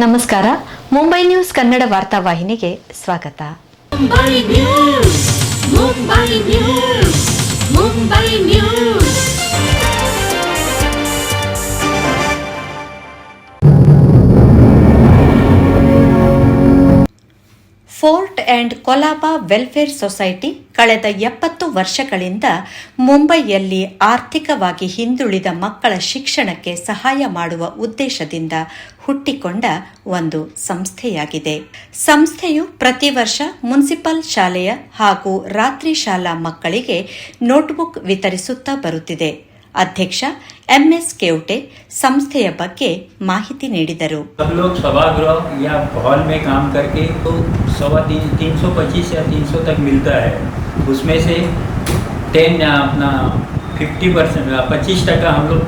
ನಮಸ್ಕಾರ. ಮುಂಬೈ ನ್ಯೂಸ್ ಕನ್ನಡ ವಾರ್ತಾವಾಹಿನಿಗೆ ಸ್ವಾಗತ. Mumbai news, Mumbai news, Mumbai news. Fort and Colaba welfare society ಕಳೆದ 70 ವರ್ಷಗಳಿಂದ ಮುಂಬೈಯಲ್ಲಿ ಆರ್ಥಿಕವಾಗಿ ಹಿಂದುಳಿದ ಮಕ್ಕಳ ಶಿಕ್ಷಣಕ್ಕೆ ಸಹಾಯ ಮಾಡುವ ಉದ್ದೇಶದಿಂದ ಹುಟ್ಟಿಕೊಂಡ ಒಂದು ಸಂಸ್ಥೆಯಾಗಿದೆ. ಸಂಸ್ಥೆಯು ಪ್ರತಿ ವರ್ಷ ಮುನ್ಸಿಪಲ್ ಶಾಲೆಯ ಹಾಗೂ ರಾತ್ರಿ ಶಾಲಾ ಮಕ್ಕಳಿಗೆ ನೋಟ್ಬುಕ್ ವಿತರಿಸುತ್ತಾ ಬರುತ್ತಿದೆ. ಅಧ್ಯಕ್ಷ MS केवटे ಸಂಸ್ಥೆಯ ಬಗ್ಗೆ ಮಾಹಿತಿ ನೀಡಿದರು. सब लोग सभागृह या हॉल में काम करके तो 325 या 300 तक मिलता है. उसमें से 50% हम लोग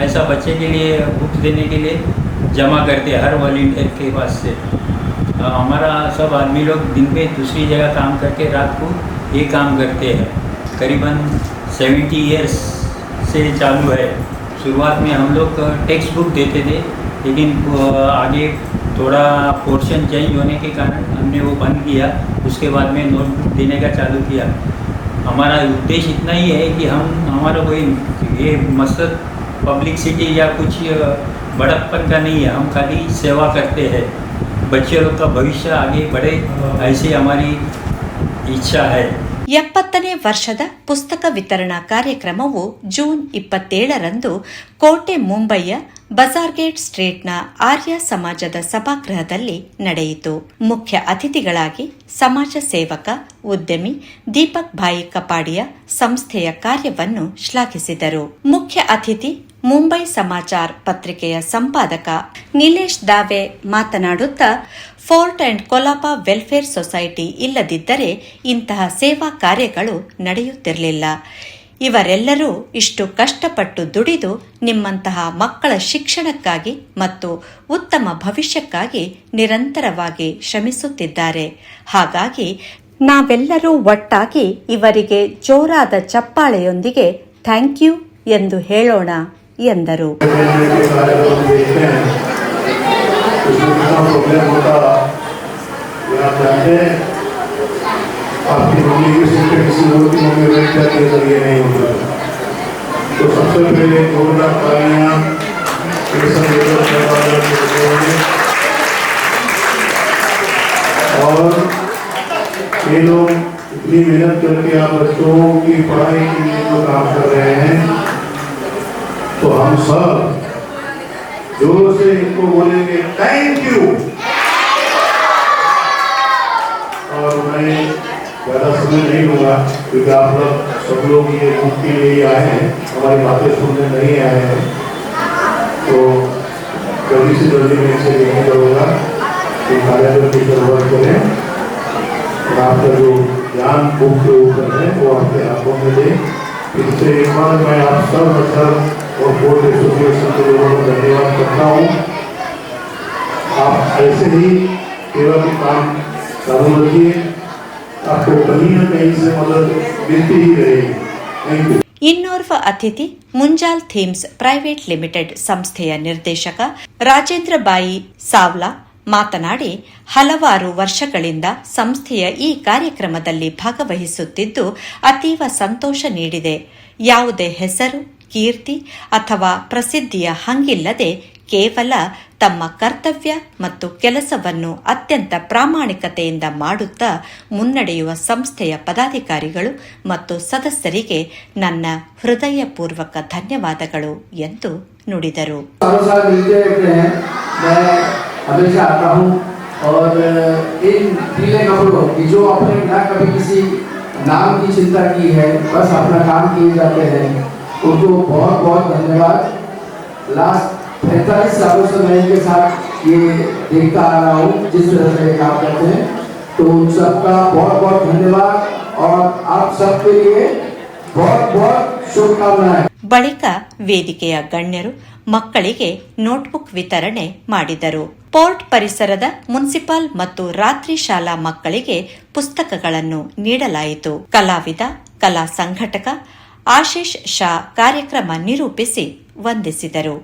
ऐसा बच्चे के लिए बुक्स देने के लिए जमा करते हैं हर वॉलंटियर के पास से. हमारा सब आदमी लोग दिन में दूसरी जगह काम करके रात को ये काम करते हैं. करीबन 70 ईयर्स से चालू है. शुरुआत में हम लोग टेक्स्ट बुक देते थे, लेकिन आगे थोड़ा पोर्शन चेंज होने के कारण हमने वो बंद किया. उसके बाद में नोटबुक देने का चालू किया. हमारा उद्देश्य इतना ही है कि हमारा कोई ये मकसद पब्लिसिटी या कुछ बड़प्पन का नहीं है. हम खाली सेवा करते हैं, बच्चे लोग का भविष्य आगे बढ़े, ऐसी हमारी इच्छा है. 70ನೇ ವರ್ಷದ ಪುಸ್ತಕ ವಿತರಣಾ ಕಾರ್ಯಕ್ರಮವು ಜೂನ್ 27ರಂದು ಕೋಟೆ ಮುಂಬಯಿಯ ಬಜಾರ್ಗೇಟ್ ಸ್ಟ್ರೀಟ್ನ ಆರ್ಯ ಸಮಾಜದ ಸಭಾಗೃಹದಲ್ಲಿ ನಡೆಯಿತು. ಮುಖ್ಯ ಅತಿಥಿಗಳಾಗಿ ಸಮಾಜ ಸೇವಕ, ಉದ್ಯಮಿ ದೀಪಕ್ ಭಾಯಿ ಕಪಾಡಿಯಾ ಸಂಸ್ಥೆಯ ಕಾರ್ಯವನ್ನು ಶ್ಲಾಘಿಸಿದರು. ಮುಖ್ಯ ಅತಿಥಿ ಮುಂಬೈ ಸಮಾಚಾರ್ ಪತ್ರಿಕೆಯ ಸಂಪಾದಕ ನಿಲೇಶ್ ದಾವೆ ಮಾತನಾಡುತ್ತಾ, fort and Colaba welfare society ಇಲ್ಲದಿದ್ದರೆ ಇಂತಹ ಸೇವಾ ಕಾರ್ಯಗಳು ನಡೆಯುತ್ತಿರಲಿಲ್ಲ. ಇವರೆಲ್ಲರೂ ಇಷ್ಟು ಕಷ್ಟಪಟ್ಟು ದುಡಿದು ನಿಮ್ಮಂತಹ ಮಕ್ಕಳ ಶಿಕ್ಷಣಕ್ಕಾಗಿ ಮತ್ತು ಉತ್ತಮ ಭವಿಷ್ಯಕ್ಕಾಗಿ ನಿರಂತರವಾಗಿ ಶ್ರಮಿಸುತ್ತಿದ್ದಾರೆ. ಹಾಗಾಗಿ ನಾವೆಲ್ಲರೂ ಒಟ್ಟಾಗಿ ಇವರಿಗೆ ಜೋರಾದ ಚಪ್ಪಾಳೆಯೊಂದಿಗೆ ಥ್ಯಾಂಕ್ ಯು ಎಂದು ಹೇಳೋಣ ಎಂದರು. आपकी मम्मी की सिस्टर किसी और की मम्मी बैठ जाती है तो ये नहीं होता. तो सबसे पहले कोरोना तालियां और ये लोग इतनी मेहनत करके आप बच्चों की पढ़ाई के लिए जो काम कर रहे हैं, तो हम सब जोर से इनको बोलेंगे थैंक यू. और मैं ज़्यादा समय नहीं लूँगा क्योंकि आप लोग सब लोग ये बुक के लिए आए हैं, हमारी बातें सुनने नहीं आए हैं. तो जल्दी से जल्दी मैं इसे यही करूँगा कि कार्यक्रम की शुरुआत करें और आपका जो ज्ञान बुक के ऊपर है वो आपके हाथों में दें. इससे एक बार मैं आप सब मतलब और बोर्ड एसोसिएशन के लोगों को धन्यवाद करता हूँ. आप ऐसे ही सेवा के काम चालू रखिए, आपको कहीं न कहीं से मदद मिलती ही रहेगी. Thank you. ಇನ್ನೋರ್ವ ಅತಿಥಿ ಮುಂಜಾಲ್ ಥೀಮ್ಸ್ ಪ್ರೈವೇಟ್ ಲಿಮಿಟೆಡ್ ಸಂಸ್ಥೆಯ ನಿರ್ದೇಶಕ ರಾಜೇಂದ್ರ ಬಾಯಿ ಸಾವ್ಲಾ ಮಾತನಾಡಿ, ಹಲವಾರು ವರ್ಷಗಳಿಂದ ಸಂಸ್ಥೆಯ ಈ ಕಾರ್ಯಕ್ರಮದಲ್ಲಿ ಭಾಗವಹಿಸುತ್ತಿದ್ದು ಅತೀವ ಸಂತೋಷ ನೀಡಿದೆ. ಯಾವುದೇ ಹೆಸರು, ಕೀರ್ತಿ ಅಥವಾ ಪ್ರಸಿದ್ಧಿಯ ಹಂಗಿಲ್ಲದೆ ಕೇವಲ ತಮ್ಮ ಕರ್ತವ್ಯ ಮತ್ತು ಕೆಲಸವನ್ನು ಅತ್ಯಂತ ಪ್ರಾಮಾಣಿಕತೆಯಿಂದ ಮಾಡುತ್ತಾ ಮುನ್ನಡೆಯುವ ಸಂಸ್ಥೆಯ ಪದಾಧಿಕಾರಿಗಳು ಮತ್ತು ಸದಸ್ಯರಿಗೆ ನನ್ನ ಹೃದಯಪೂರ್ವಕ ಧನ್ಯವಾದಗಳು ಎಂದು ನುಡಿದರು. हमेशा आता हूँ और इन पीले कपड़ों की जो अपने ना कभी किसी नाम की चिंता की है, बस अपना काम किए जाते हैं, उनको बहुत बहुत धन्यवाद. लास्ट 45 सालों से मैं इनके साथ ये देखता आ रहा हूँ जिस तरह से काम करते हैं, तो उन सबका बहुत बहुत धन्यवाद और आप सबके लिए बहुत बहुत शुभकामनाएं. ಬಳಿಕ ವೇದಿಕೆಯ ಗಣ್ಯರು ಮಕ್ಕಳಿಗೆ ನೋಟ್ಬುಕ್ ವಿತರಣೆ ಮಾಡಿದರು. ಪೋರ್ಟ್ ಪರಿಸರದ ಮುನ್ಸಿಪಲ್ ಮತ್ತು ರಾತ್ರಿ ಶಾಲಾ ಮಕ್ಕಳಿಗೆ ಪುಸ್ತಕಗಳನ್ನು ನೀಡಲಾಯಿತು. ಕಲಾವಿದ, ಕಲಾ ಸಂಘಟಕ ಆಶೀಶ್ ಶಾ ಕಾರ್ಯಕ್ರಮ ನಿರೂಪಿಸಿ ವಂದಿಸಿದರು.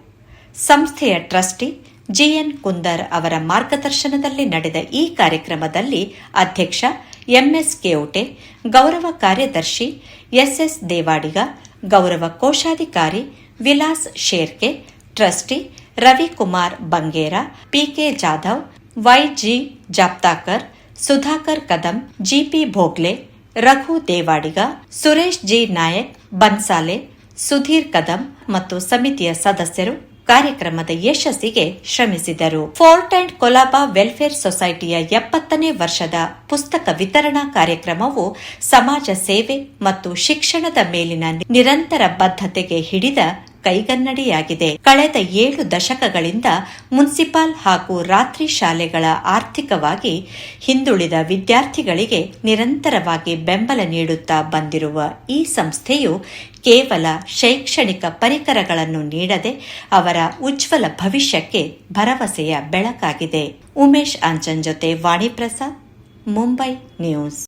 ಸಂಸ್ಥೆಯ ಟ್ರಸ್ಟಿ ಜಿಎನ್ ಕುಂದರ್ ಅವರ ಮಾರ್ಗದರ್ಶನದಲ್ಲಿ ನಡೆದ ಈ ಕಾರ್ಯಕ್ರಮದಲ್ಲಿ ಅಧ್ಯಕ್ಷ ಎಂಎಸ್ ಕೇವಟೆ, ಗೌರವ ಕಾರ್ಯದರ್ಶಿ ಎಸ್ಎಸ್ ದೇವಾಡಿಗ, ಗೌರವ ಕೋಶಾಧಿಕಾರಿ Vilas Sherke, trustee Ravikumar Bangera, PK Jadhav, YG Japtakar, Sudhakar Kadam, GP Bhogle, Raghu Devadiga, Suresh G Nayak Bansale, Sudhir Kadam ಮತ್ತು ಸಮಿತಿಯ ಸದಸ್ಯರು ಕಾರ್ಯಕ್ರಮದ ಯಶಸ್ಸಿಗೆ ಶ್ರಮಿಸಿದರು. ಫೋರ್ಟ್ ಅಂಡ್ ಕೊಲಾಬಾ ವೆಲ್ಫೇರ್ ಸೊಸೈಟಿಯ 70ನೇ ವರ್ಷದ ಪುಸ್ತಕ ವಿತರಣಾ ಕಾರ್ಯಕ್ರಮವು ಸಮಾಜ ಸೇವೆ ಮತ್ತು ಶಿಕ್ಷಣದ ಮೇಲಿನ ನಿರಂತರ ಬದ್ಧತೆಗೆ ಹಿಡಿದ ಕೈಗನ್ನಡಿಯಾಗಿದೆ. ಕಳೆದ 7 ದಶಕಗಳಿಂದ ಮುನ್ಸಿಪಾಲ್ ಹಾಗೂ ರಾತ್ರಿ ಶಾಲೆಗಳ ಆರ್ಥಿಕವಾಗಿ ಹಿಂದುಳಿದ ವಿದ್ಯಾರ್ಥಿಗಳಿಗೆ ನಿರಂತರವಾಗಿ ಬೆಂಬಲ ನೀಡುತ್ತಾ ಬಂದಿರುವ ಈ ಸಂಸ್ಥೆಯು ಕೇವಲ ಶೈಕ್ಷಣಿಕ ಪರಿಕರಗಳನ್ನು ನೀಡದೆ ಅವರ ಉಜ್ವಲ ಭವಿಷ್ಯಕ್ಕೆ ಭರವಸೆಯ ಬೆಳಕಾಗಿದೆ. ಉಮೇಶ್ ಅಂಚನ್ ಜೊತೆ ವಾಣಿ ಪ್ರಸಾದ್, ಮುಂಬೈ ನ್ಯೂಸ್.